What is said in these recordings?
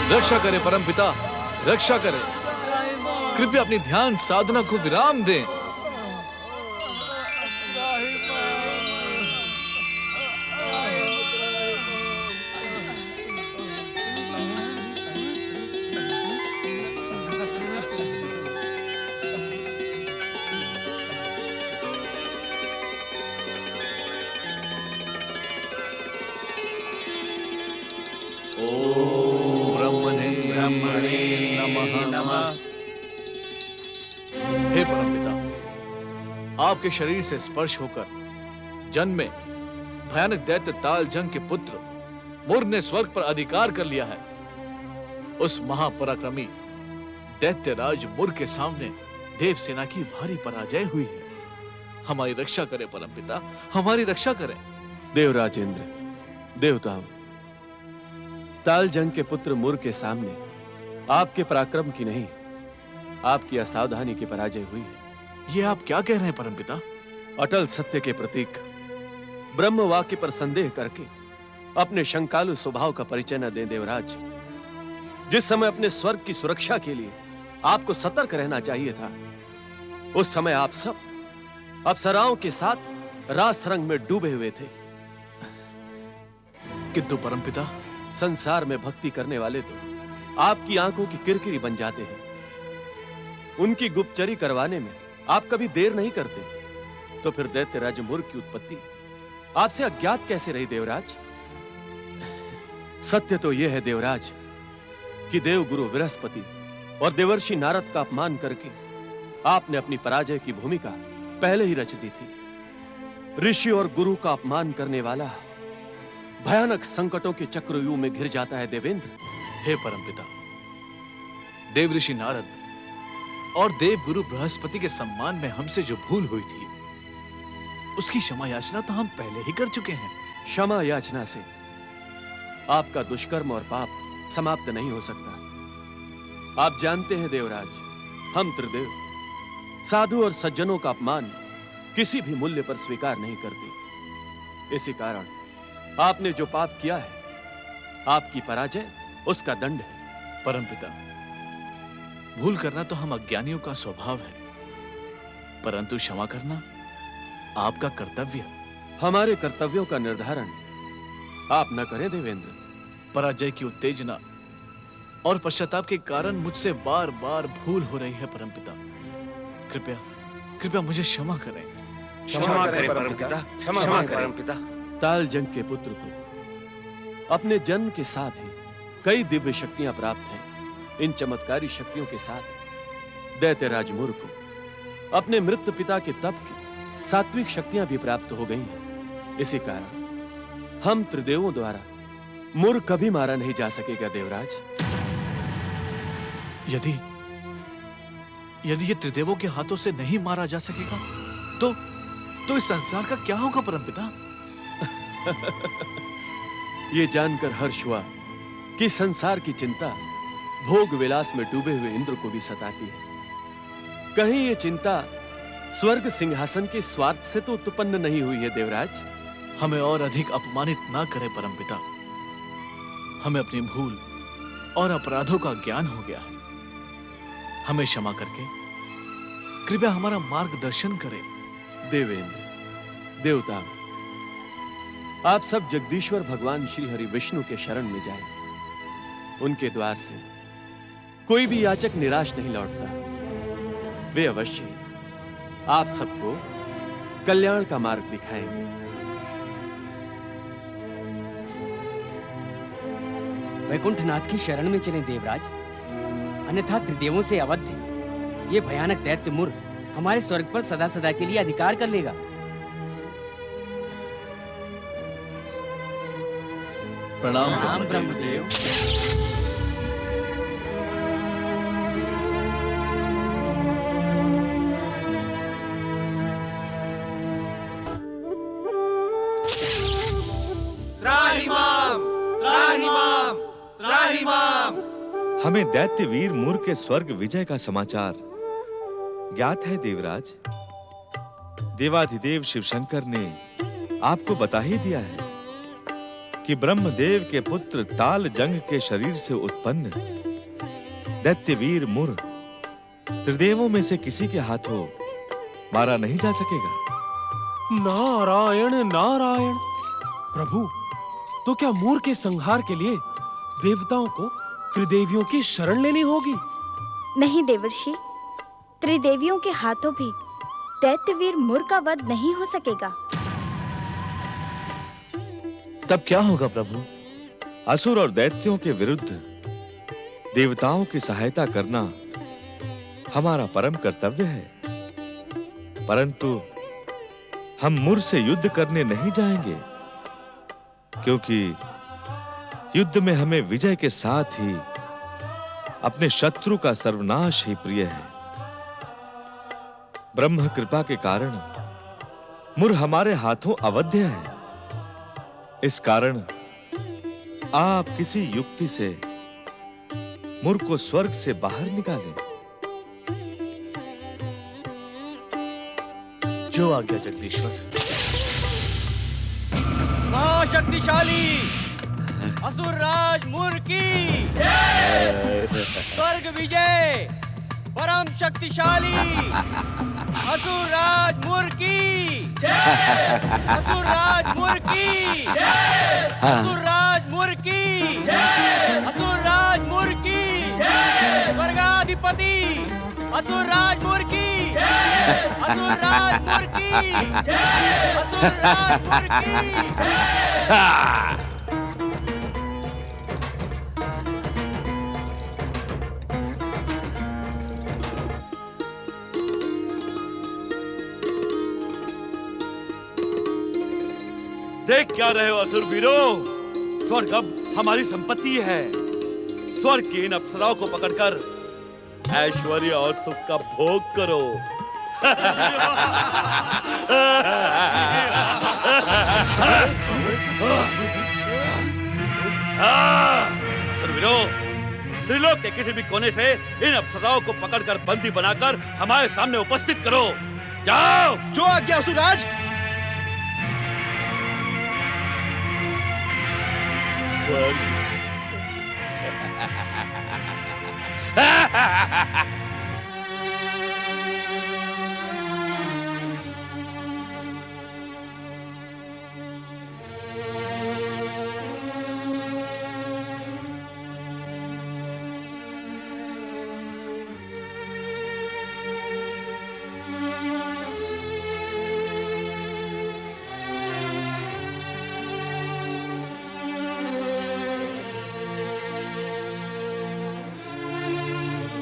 रक्षा करे परमपिता, रक्षा करे। कृपया अपनी ध्यान साधना को विराम दें। हे परमपिता, आपके शरीर से स्पर्श होकर जन्मे भयानक दैत्य तालजंग के पुत्र मुर ने स्वर्ग पर अधिकार कर लिया है। उस महापराक्रमी दैत्य राज मुर के सामने देव सेना की भारी पराजय हुई है। हमारी रक्षा करें परमपिता, हमारी रक्षा करें। देवराजेंद्र, देवताओं, तालजंग के पुत्र मुर के सामने आपके पराक्रम की नहीं, आपकी असावधानी की पराजय हुई है। ये आप क्या कह रहे हैं परमपिता? अटल सत्य के प्रतीक ब्रह्म वाक्य पर संदेह करके अपने शंकालु स्वभाव का परिचय न दें देवराज। जिस समय अपने स्वर्ग की सुरक्षा के लिए आपको सतर्क रहना चाहिए था, उस समय आप सब अप्सराओं के साथ रास रंग में डूबे हुए थे। किंतु परमपिता, संसार में भक्ति करने वाले तो आपकी आंखों की किरकिरी बन जाते हैं। उनकी गुप्तचरी करवाने में आप कभी देर नहीं करते, तो फिर दैत्यराज मुर की उत्पत्ति आपसे अज्ञात कैसे रही देवराज? सत्य तो यह है देवराज कि देव गुरु बृहस्पति और देवर्षि नारद का अपमान करके आपने अपनी पराजय की भूमिका पहले ही रच दी थी। ऋषि और गुरु का अपमान करने वाला भयानक संकटों के चक्रव्यूह में घिर जाता है देवेंद्र। हे परमपिता, देव ऋषि नारद और देव गुरु बृहस्पति के सम्मान में हमसे जो भूल हुई थी, उसकी क्षमा याचना तो हम पहले ही कर चुके हैं। क्षमा याचना से आपका दुष्कर्म और पाप समाप्त नहीं हो सकता। आप जानते हैं देवराज, हम त्रिदेव साधु और सज्जनों का अपमान किसी भी मूल्य पर स्वीकार नहीं करते। इसी कारण आपने जो पाप किया है, आपकी पराजय उसका दंड है। परमपिता, भूल करना तो हम अज्ञानियों का स्वभाव है, परंतु क्षमा करना आपका कर्तव्य। हमारे कर्तव्यों का निर्धारण आप न करें देवेंद्र। पराजय की उत्तेजना और पश्चाताप के कारण मुझसे बार बार भूल हो रही है परमपिता। कृपया कृपया मुझे क्षमा करें। क्षमा करें परमपिता, क्षमा करें परमपिता। तालजंग के पुत्र को अपने जन्म के साथ ही कई दिव्य शक्तियां प्राप्त हैं। इन चमत्कारी शक्तियों के साथ दैत्यराज मुर को अपने मृत पिता के तप की सात्विक शक्तियां भी प्राप्त हो गई हैं। इसी कारण हम त्रिदेवों द्वारा मुर कभी मारा नहीं जा सकेगा देवराज। यदि ये त्रिदेवों के हाथों से नहीं मारा जा सकेगा, तो इस संसार का क्या होगा परमपिता? ये जानकर हर्ष हुआ कि संसार की चिंता भोग विलास में डूबे हुए इंद्र को भी सताती है। कहीं ये चिंता स्वर्ग सिंहासन के स्वार्थ से तो उत्पन्न नहीं हुई है देवराज। हमें और अधिक अपमानित ना करें परमपिता। हमें अपनी भूल और अपराधों का ज्ञान हो गया है। हमें क्षमा करके कृपया हमारा मार्गदर्शन करें। देवेंद्र, देवता, आप सब जगदीश्वर भगवान श्री हरि विष्णु के शरण में जाएं। उनके द्वार से कोई भी याचक निराश नहीं लौटता। वे अवश्य आप सबको कल्याण का मार्ग दिखाएंगे। वैकुंठनाथ की शरण में चलें देवराज, अन्यथा त्रिदेवों से अवध्य ये भयानक दैत्य मुर हमारे स्वर्ग पर सदा सदा के लिए अधिकार कर लेगा। प्रणाम ब्रह्मदेव। हमें दैत्य वीर मुर के स्वर्ग विजय का समाचार ज्ञात है देवराज। देवाधिदेव शिवशंकर ने आपको बता ही दिया है। कि ब्रह्मदेव के पुत्र ताल जंग के शरीर से उत्पन्न दैत्यवीर मुर त्रिदेवों में से किसी के हाथों मारा नहीं जा सकेगा। नारायण नारायण। प्रभु, तो क्या मूर के संहार के लिए देवताओं को त्रिदेवियों की शरण लेनी होगी? नहीं देवर्षि, त्रिदेवियों के हाथों भी दैत्यवीर मुर का वध नहीं हो सकेगा। तब क्या होगा प्रभु? असुर और दैत्यों के विरुद्ध देवताओं की सहायता करना हमारा परम कर्तव्य है, परंतु हम मुर से युद्ध करने नहीं जाएंगे, क्योंकि युद्ध में हमें विजय के साथ ही अपने शत्रु का सर्वनाश ही प्रिय है। ब्रह्म कृपा के कारण मुर हमारे हाथों अवध्य है। इस कारण आप किसी युक्ति से मुर को स्वर्ग से बाहर निकालें। जो आज्ञा जगदीश्वर। महाशक्तिशाली असुरराज मुर की स्वर्ग विजय। परम शक्तिशाली असुरराज मुर की। असुरराज मुर की। असुरराज मुर की। असुरराज मुर की। स्वर्गाधिपति असुरराज मुर की। असुरराज मुर की। असुरराज मुर की। देख क्या रहे हो असुर वीरों? स्वर्ग अब हमारी संपत्ति है। स्वर्ग की इन अप्सराओं को पकड़कर ऐश्वर्य और सुख का भोग करो। असुर वीरों, त्रिलोक के किसी भी कोने से इन अप्सराओं को पकड़कर बंदी बनाकर हमारे सामने उपस्थित करो। जाओ। जो आज्ञा असुरराज।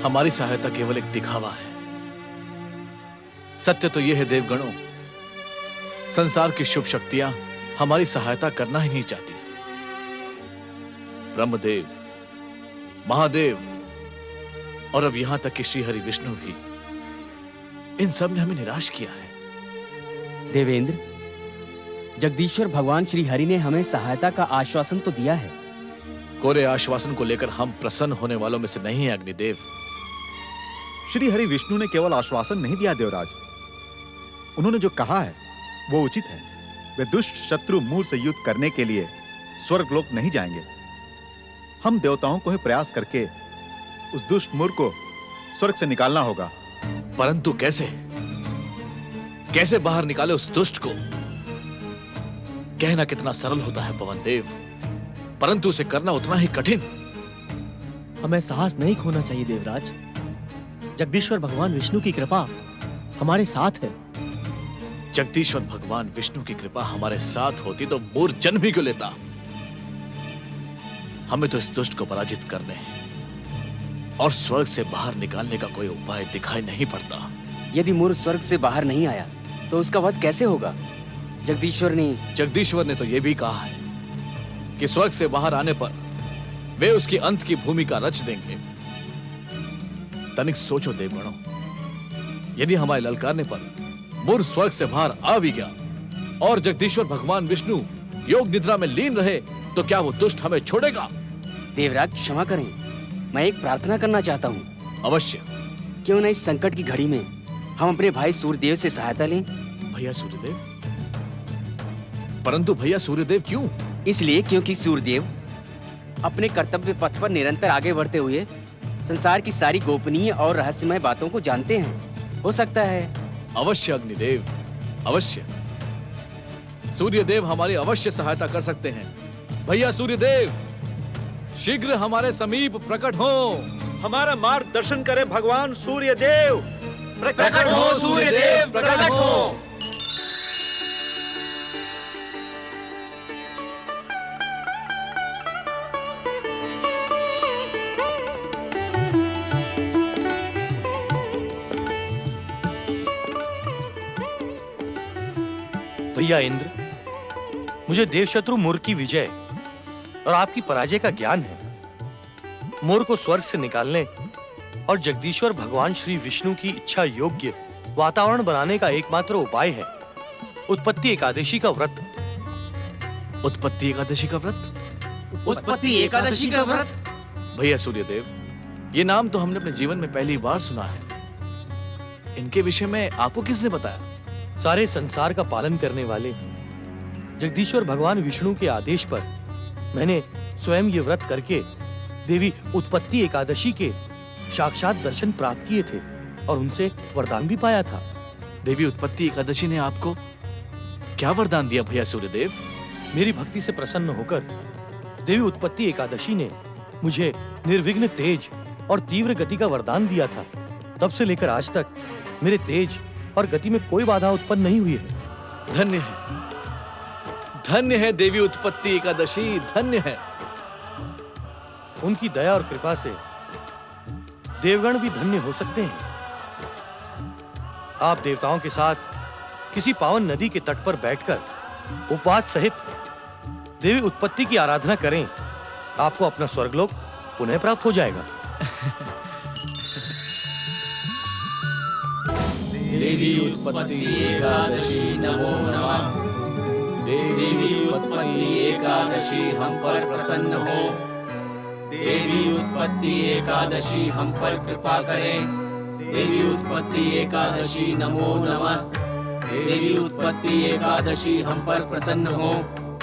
हमारी सहायता केवल एक दिखावा है। सत्य तो यह है देवगणों, संसार की शुभ शक्तियां हमारी सहायता करना ही नहीं चाहती। ब्रह्मदेव, महादेव और अब यहां तक कि श्री हरि विष्णु भी, इन सब ने हमें निराश किया है। देवेंद्र, जगदीश्वर भगवान श्री हरि ने हमें सहायता का आश्वासन तो दिया है। कोरे आश्वासन को लेकर हम प्रसन्न होने वालों में से नहीं है अग्निदेव। श्री हरि विष्णु ने केवल आश्वासन नहीं दिया देवराज, उन्होंने जो कहा है वो उचित है। वे दुष्ट शत्रु मूर से युद्ध करने के लिए स्वर्गलोक नहीं जाएंगे। हम देवताओं को ही प्रयास करके उस दुष्ट मूर को स्वर्ग से निकालना होगा। परंतु कैसे? कैसे बाहर निकाले उस दुष्ट को? कहना कितना सरल होता है पवन देव, परंतु उसे करना उतना ही कठिन। हमें साहस नहीं खोना चाहिए देवराज। जगदीश्वर भगवान विष्णु की कृपा हमारे साथ है। जगदीश्वर भगवान विष्णु की कृपा हमारे साथ होती तो मूर जन्म ही क्यों लेता? हमें तो इस दुष्ट को पराजित करने और स्वर्ग से बाहर निकालने का कोई उपाय दिखाई नहीं पड़ता। यदि मूर स्वर्ग से बाहर नहीं आया तो उसका वध कैसे होगा? जगदीश्वर ने तो यह भी कहा है कि स्वर्ग से बाहर आने पर वे उसकी अंत की भूमिका रच देंगे। तनिक सोचो देवगणों, यदि हमारे ललकारने पर मूर स्वर्ग से बाहर आ भी गया और जगदीश्वर भगवान विष्णु योग निद्रा में लीन रहे तो क्या वो दुष्ट हमें छोड़ेगा? देवराज क्षमा करें, मैं एक प्रार्थना करना चाहता हूँ। अवश्य। क्यों न इस संकट की घड़ी में हम अपने भाई सूर्यदेव से सहायता लें। भैया सूर्यदेव, परंतु भैया सूर्यदेव क्यों? इसलिए क्योंकि सूर्यदेव अपने कर्तव्य पथ पर निरंतर आगे बढ़ते हुए संसार की सारी गोपनीय और रहस्यमय बातों को जानते हैं। हो सकता है अवश्य अग्निदेव, अवश्य। सूर्यदेव हमारी अवश्य सहायता कर सकते हैं। भैया सूर्यदेव शीघ्र हमारे समीप प्रकट हो। हमारा मार्गदर्शन करे भगवान सूर्यदेव। प्रकट हो सूर्यदेव, प्रकट हो। भैया इंद्र, मुझे देवशत्रु मुर की विजय और आपकी पराजय का ज्ञान है। मुर को स्वर्ग से निकालने और जगदीश्वर भगवान श्री विष्णु की इच्छा योग्य वातावरण बनाने का एकमात्र उपाय है उत्पत्ति एकादशी का व्रत। उत्पत्ति एकादशी का व्रत? उत्पत्ति एकादशी का व्रत? भैया सूर्यदेव, ये नाम तो हमने अपने जीवन में पहली बार सुना है। इनके विषय में आपको किसने बताया? सारे संसार का पालन करने वाले जगदीश्वर भगवान विष्णु के आदेश पर मैंने स्वयं ये व्रत करके देवी उत्पत्ति एकादशी के साक्षात दर्शन प्राप्त किए थे और उनसे वरदान भी पाया था। देवी उत्पत्ति एकादशी ने आपको क्या वरदान दिया भैया सूर्यदेव? मेरी भक्ति से प्रसन्न होकर देवी उत्पत्ति एकादशी ने मुझे निर्विघ्न तेज और तीव्र गति का वरदान दिया था। तब से लेकर आज तक मेरे तेज और गति में कोई बाधा उत्पन्न नहीं हुई है। धन्य है देवी उत्पत्ति एकादशी, धन्य है। उनकी दया और कृपा से देवगण भी धन्य हो सकते हैं। आप देवताओं के साथ किसी पावन नदी के तट पर बैठकर उपवास सहित देवी उत्पत्ति की आराधना करें, आपको अपना स्वर्गलोक पुनः प्राप्त हो जाएगा। देवी उत्पत्ति एकादशी नमो नमः। देवी उत्पत्ति एकादशी हम पर प्रसन्न हो। देवी उत्पत्ति एकादशी हम पर कृपा करें। देवी उत्पत्ति एकादशी नमो नमः। देवी उत्पत्ति एकादशी हम पर प्रसन्न हो।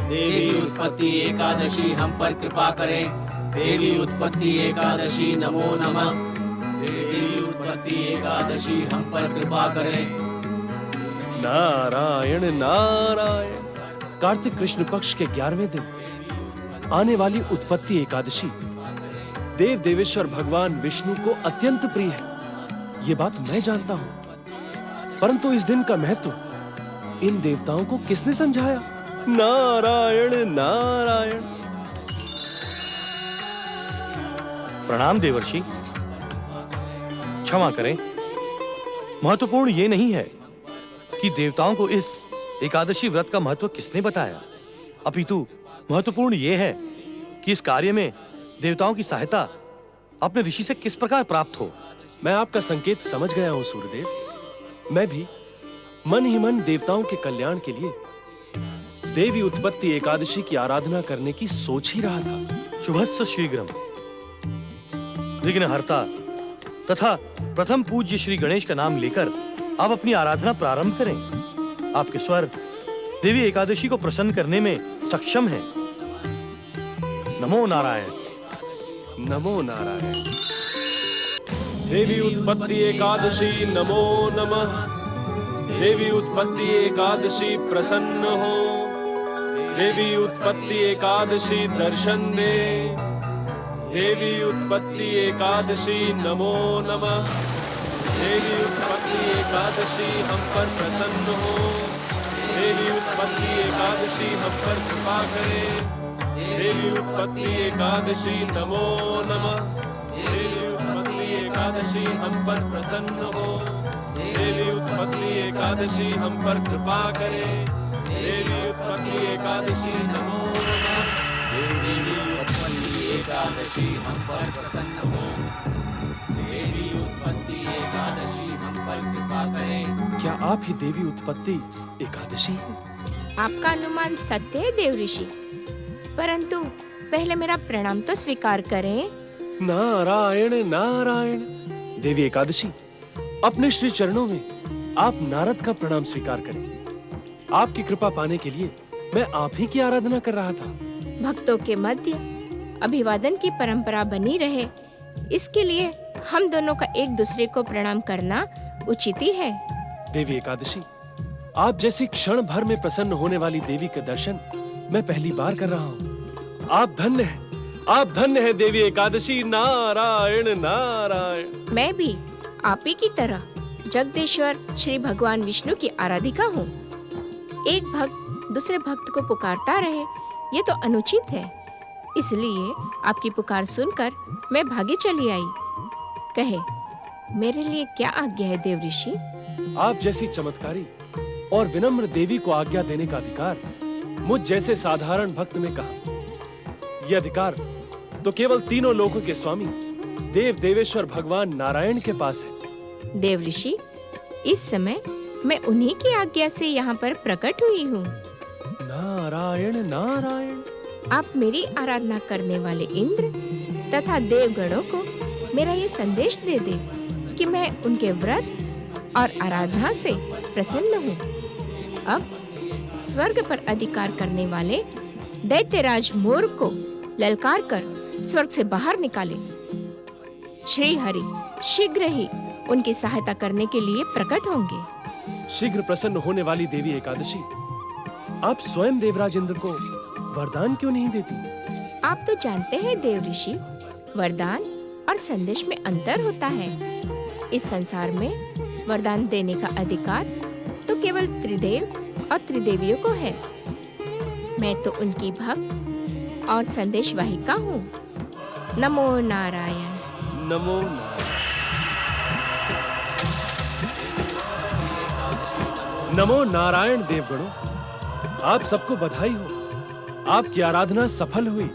देवी उत्पत्ति एकादशी हम पर कृपा करें। देवी उत्पत्ति एकादशी नमो नमः। देवी उत्पत्ति एकादशी हम पर कृपा करें। नारायण नारायण। कार्तिक कृष्ण पक्ष के 11वें दिन आने वाली उत्पत्ति एकादशी देव देवेश्वर भगवान विष्णु को अत्यंत प्रिय है, ये बात मैं जानता हूं। परंतु इस दिन का महत्व इन देवताओं को किसने समझाया? नारायण नारायण। प्रणाम देवर्षि, क्षमा करें। महत्वपूर्ण ये नहीं है कि देवताओं को इस एकादशी व्रत का महत्व किसने बताया, अपितु महत्वपूर्ण ये है कि इस कार्य में देवताओं की सहायता अपने ऋषि से किस प्रकार प्राप्त हो। मैं आपका संकेत समझ गया हूं सूर्यदेव। मैं भी मन ही मन देवताओं के कल्याण के लिए देवी उत्पत्ति एकादशी की आराधना करने की सोच ही रहा था। शुभस्य शीघ्रम। विघ्नहर्ता तथा प्रथम पूज्य श्री गणेश का नाम लेकर आप अपनी आराधना प्रारंभ करें। आपके स्वर देवी एकादशी को प्रसन्न करने में सक्षम है। नमो नारायण। नमो नारायण। देवी उत्पत्ति एकादशी नमो नमः। देवी उत्पत्ति एकादशी प्रसन्न हो। देवी उत्पत्ति एकादशी दर्शन दे। देवी उत्पत्ति एकादशी नमो नमः। देवी उत्पत्ति एकादशी हम पर प्रसन्न हो। देवी उत्पत्ति एकादशी हम पर कृपा करे। देवी उत्पत्ति एकादशी नमो नमः। देवी उत्पत्ति एकादशी हम पर प्रसन्न हो। देवी उत्पत्ति एकादशी हम पर कृपा करे। देवी उत्पत्ति एकादशी नमो नमः। देवी उत्पत्ति एकादशी हम पर प्रसन्न हो। देवी उत्पत्ति एकादशी हम पर कृपा करें। क्या आप ही देवी उत्पत्ति एकादशी हैं? आपका अनुमान सत्य है देव ऋषि, परंतु पहले मेरा प्रणाम तो स्वीकार करें। नारायण नारायण। देवी एकादशी, अपने श्री चरणों में आप नारद का प्रणाम स्वीकार करें। आपकी कृपा पाने के लिए मैं आप ही की आराधना कर रहा था। भक्तों के मध्य अभिवादन की परंपरा बनी रहे, इसके लिए हम दोनों का एक दूसरे को प्रणाम करना उचित ही है। देवी एकादशी, आप जैसी क्षण भर में प्रसन्न होने वाली देवी के दर्शन मैं पहली बार कर रहा हूँ। आप धन्य हैं, आप धन्य हैं देवी एकादशी। नारायण नारायण। मैं भी आप ही की तरह जगदीश्वर श्री भगवान विष्णु की आराधिका हूँ। एक भक्त दूसरे भक्त को पुकारता रहे, ये तो अनुचित है। इसलिए आपकी पुकार सुनकर मैं भागी चली आई। कहे, मेरे लिए क्या आज्ञा है देव ऋषि? आप जैसी चमत्कारी और विनम्र देवी को आज्ञा देने का अधिकार मुझ जैसे साधारण भक्त में कहा। यह अधिकार तो केवल तीनों लोकों के स्वामी देव देवेश्वर भगवान नारायण के पास है। देव ऋषि, इस समय मैं उन्हीं की आज्ञा से यहाँ पर प्रकट हुई हूँ। नारायण नारायण। आप मेरी आराधना करने वाले इंद्र तथा देवगणों को मेरा ये संदेश दे दे कि मैं उनके व्रत और आराधना से प्रसन्न हूँ। अब स्वर्ग पर अधिकार करने वाले दैत्यराज मोर को ललकार कर स्वर्ग से बाहर निकाले। श्री हरि शीघ्र ही उनकी सहायता करने के लिए प्रकट होंगे। शीघ्र प्रसन्न होने वाली देवी एकादशी, आप स्वयं देवराज इंद्र को वरदान क्यों नहीं देती? आप तो जानते हैं देव ऋषि, वरदान और संदेश में अंतर होता है। इस संसार में वरदान देने का अधिकार तो केवल त्रिदेव और त्रिदेवियों को है। मैं तो उनकी भक्त और संदेश वाहिका हूँ। नमो नारायण। नमो नारायण। नमो नारायण देवगणों, आप सबको बधाई हो। आपकी आराधना सफल हुई।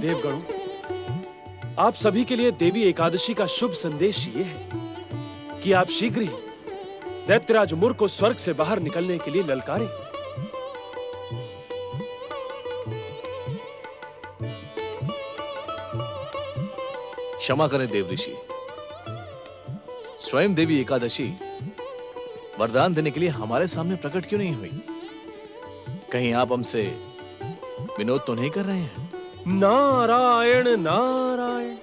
देवगणों, आप सभी के लिए देवी एकादशी का शुभ संदेश ये है कि आप शीघ्र ही दैत्यराज मुर को स्वर्ग से बाहर निकलने के लिए ललकारें। क्षमा करें देव ऋषि, स्वयं देवी एकादशी वरदान देने के लिए हमारे सामने प्रकट क्यों नहीं हुई? कहीं आप हमसे विनोद तो नहीं कर रहे हैं? नारायण नारायण।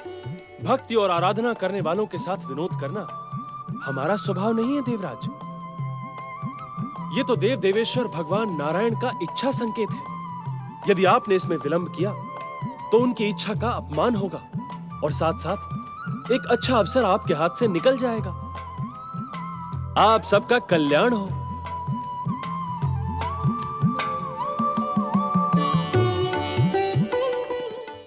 भक्ति और आराधना करने वालों के साथ विनोद करना हमारा स्वभाव नहीं है देवराज। ये तो देव देवेश्वर भगवान नारायण का इच्छा संकेत है। यदि आपने इसमें विलंब किया तो उनकी इच्छा का अपमान होगा और साथ साथ एक अच्छा अवसर आपके हाथ से निकल जाएगा। आप सबका कल्याण हो।